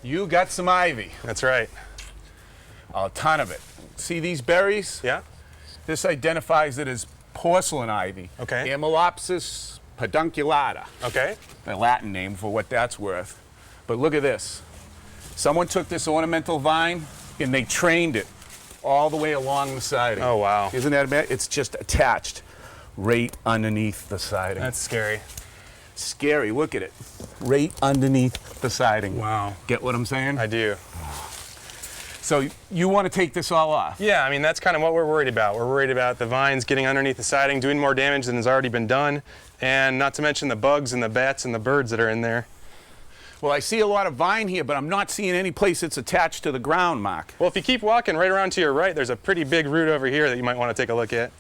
You got some ivy. That's right. A ton of it. See these berries? Yeah? This identifies it as porcelain ivy. Okay. Amylopsis pedunculata. Okay. The Latin name for what that's worth. But look at this. Someone took this ornamental vine and they trained it all the way along the siding. Oh, wow. Isn't that bad? It's just attached right underneath the siding. That's scary. Scary, look at it. Right underneath the siding. Wow. Get what I'm saying? I do. So you want to take this all off? Yeah, I mean, that's kind of what we're worried about. We're worried about the vines getting underneath the siding, doing more damage than has already been done, and not to mention the bugs and the bats and the birds that are in there. Well, I see a lot of vine here, but I'm not seeing any place that's attached to the ground, Mark. Well, if you keep walking right around to your right, there's a pretty big root over here that you might want to take a look at.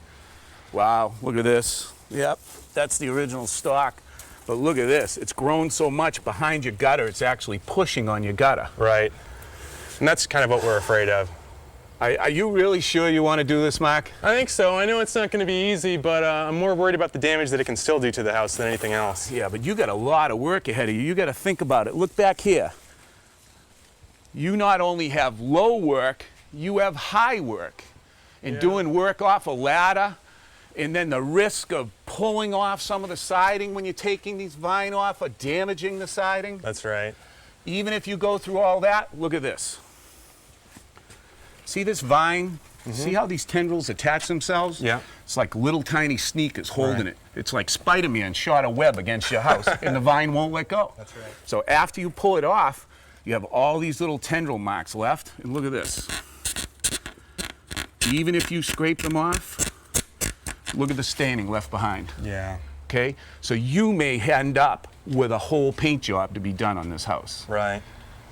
Wow, look at this. Yep, that's the original stock. But look at this. It's grown so much behind your gutter, it's actually pushing on your gutter. Right. And that's kind of what we're afraid of. Are you really sure you want to do this, Mark? I think so. I know it's not going to be easy, but I'm more worried about the damage that it can still do to the house than anything else. Yeah, but you got a lot of work ahead of you. You got to think about it. Look back here. You not only have low work, you have high work. And doing work off a ladder, and then the risk of pulling off some of the siding when you're taking these vine off or damaging the siding. That's right. Even if you go through all that, look at this. See this vine? See how these tendrils attach themselves? Yeah. It's like little tiny sneakers holding it. It's like Spider-Man shot a web against your house and the vine won't let go. That's right. So after you pull it off, you have all these little tendril marks left. And look at this. Even if you scrape them off, look at the staining left behind. Yeah. Okay? So you may end up with a whole paint job to be done on this house. Right.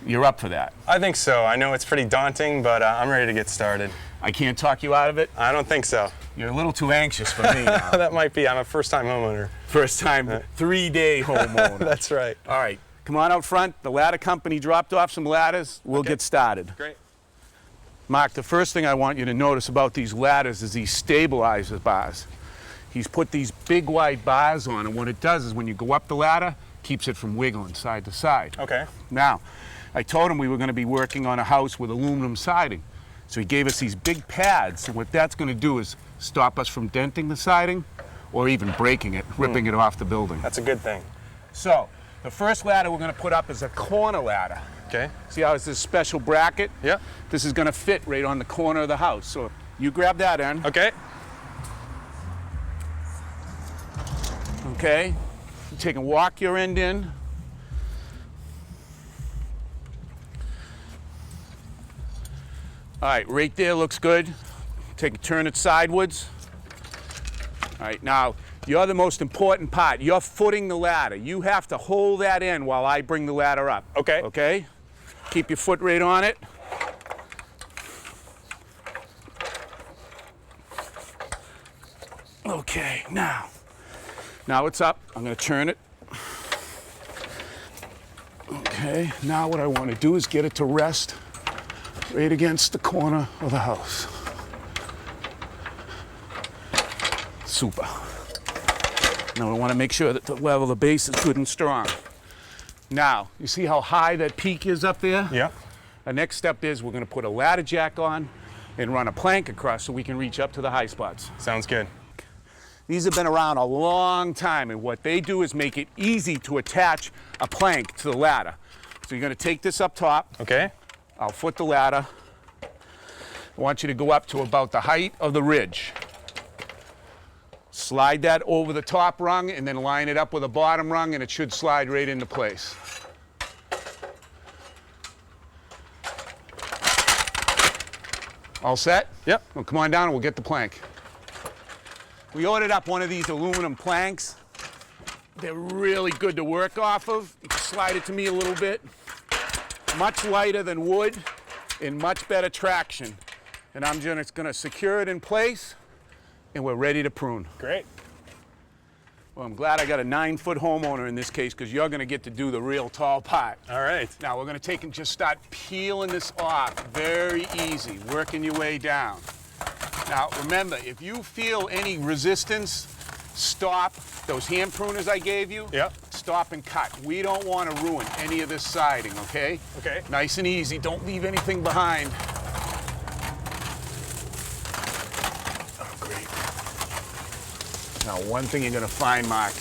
You're up for that. I think so. I know it's pretty daunting, but I'm ready to get started. I can't talk you out of it? I don't think so. You're a little too anxious for me now. That might be. I'm a first-time homeowner. First time, 3-day homeowner. That's right. All right, come on out front. The ladder company dropped off some ladders. We'll get started. Great. Mark, the first thing I want you to notice about these ladders is these stabilizer bars. He's put these big wide bars on, and what it does is when you go up the ladder, keeps it from wiggling side to side. Okay. Now, I told him we were going to be working on a house with aluminum siding. So he gave us these big pads, and what that's going to do is stop us from denting the siding or even breaking it, ripping it off the building. That's a good thing. So, the first ladder we're going to put up is a corner ladder. Okay. See how it's this special bracket? Yep. This is going to fit right on the corner of the house. So, you grab that end. Okay. Okay. You take and walk your end in. All right, right there looks good. Take a turn it sideways. All right, now, you're the most important part. You're footing the ladder. You have to hold that in while I bring the ladder up. Okay. Okay? Keep your foot right on it. Okay, now it's up. I'm going to turn it. Okay, now what I want to do is get it to rest right against the corner of the house. Super. Now we want to make sure that the level of the base is good and strong. Now, you see how high that peak is up there? Yeah. The next step is we're going to put a ladder jack on and run a plank across so we can reach up to the high spots. Sounds good. These have been around a long time, and what they do is make it easy to attach a plank to the ladder. So you're going to take this up top. Okay. I'll foot the ladder. I want you to go up to about the height of the ridge. Slide that over the top rung and then line it up with the bottom rung and it should slide right into place. All set? Yep. Well, come on down and we'll get the plank. We ordered up one of these aluminum planks. They're really good to work off of. You can slide it to me a little bit. Much lighter than wood and much better traction. And I'm just going to secure it in place and we're ready to prune. Great. Well, I'm glad I got a 9-foot homeowner in this case because you're going to get to do the real tall part. All right. Now we're going to take and just start peeling this off. Very easy, working your way down. Now remember, if you feel any resistance, stop. Those hand pruners I gave you, Yep. stop and cut. We don't want to ruin any of this siding, okay? Okay. Nice and easy. Don't leave anything behind. Oh, great. Now, one thing you're going to find, Mark,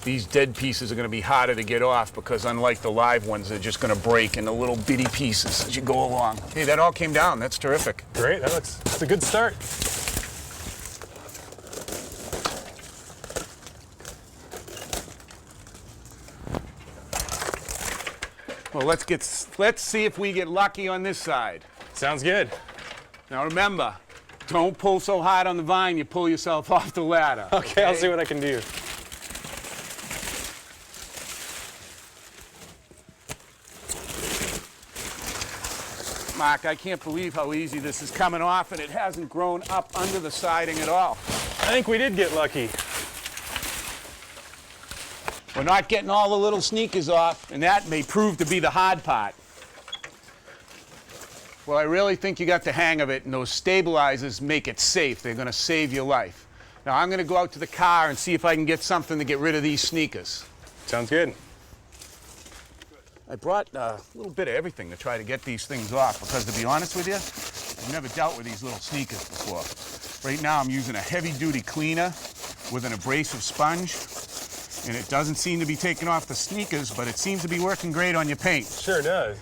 these dead pieces are going to be harder to get off because unlike the live ones, they're just going to break into little bitty pieces as you go along. Hey, that all came down. That's terrific. Great, that's a good start. Well, let's see if we get lucky on this side. Sounds good. Now remember, don't pull so hard on the vine you pull yourself off the ladder. Okay, I'll see what I can do. Mark, I can't believe how easy this is coming off, and it hasn't grown up under the siding at all. I think we did get lucky. We're not getting all the little sneakers off, and that may prove to be the hard part. Well, I really think you got the hang of it, and those stabilizers make it safe. They're going to save your life. Now, I'm going to go out to the car and see if I can get something to get rid of these sneakers. Sounds good. I brought a little bit of everything to try to get these things off because, to be honest with you, I've never dealt with these little sneakers before. Right now, I'm using a heavy-duty cleaner with an abrasive sponge, and it doesn't seem to be taking off the sneakers, but it seems to be working great on your paint. Sure does.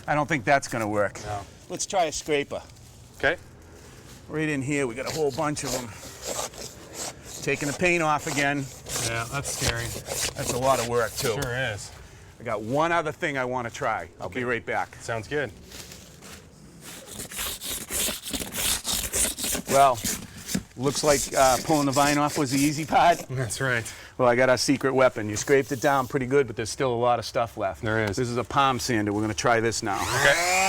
I don't think that's going to work. No. Let's try a scraper. Okay. Right in here, we got a whole bunch of them. Taking the paint off again. Yeah, that's scary. That's a lot of work, too. Sure is. I got one other thing I want to try. I'll be right back. Sounds good. Well, looks like pulling the vine off was the easy part. That's right. Well, I got our secret weapon. You scraped it down pretty good, but there's still a lot of stuff left. There is. This is a palm sander. We're going to try this now. Okay.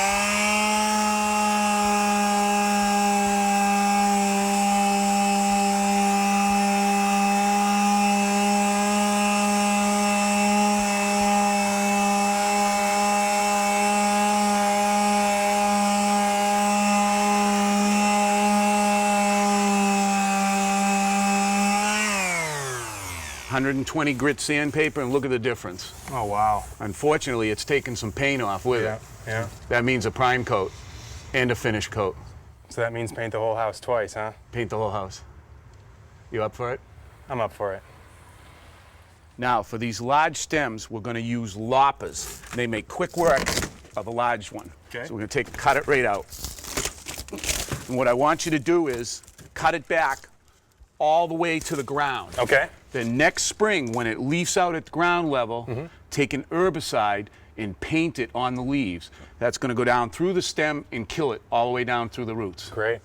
120 grit sandpaper, and look at the difference. Oh, wow. Unfortunately, it's taken some paint off with it. Yeah. That means a prime coat and a finish coat. So that means paint the whole house twice, huh? Paint the whole house. You up for it? I'm up for it. Now, for these large stems, we're going to use loppers. They make quick work of a large one. Okay. So we're going to cut it right out. And what I want you to do is cut it back all the way to the ground. Okay. Then next spring, when it leaves out at the ground level, take an herbicide and paint it on the leaves. That's going to go down through the stem and kill it all the way down through the roots. Great.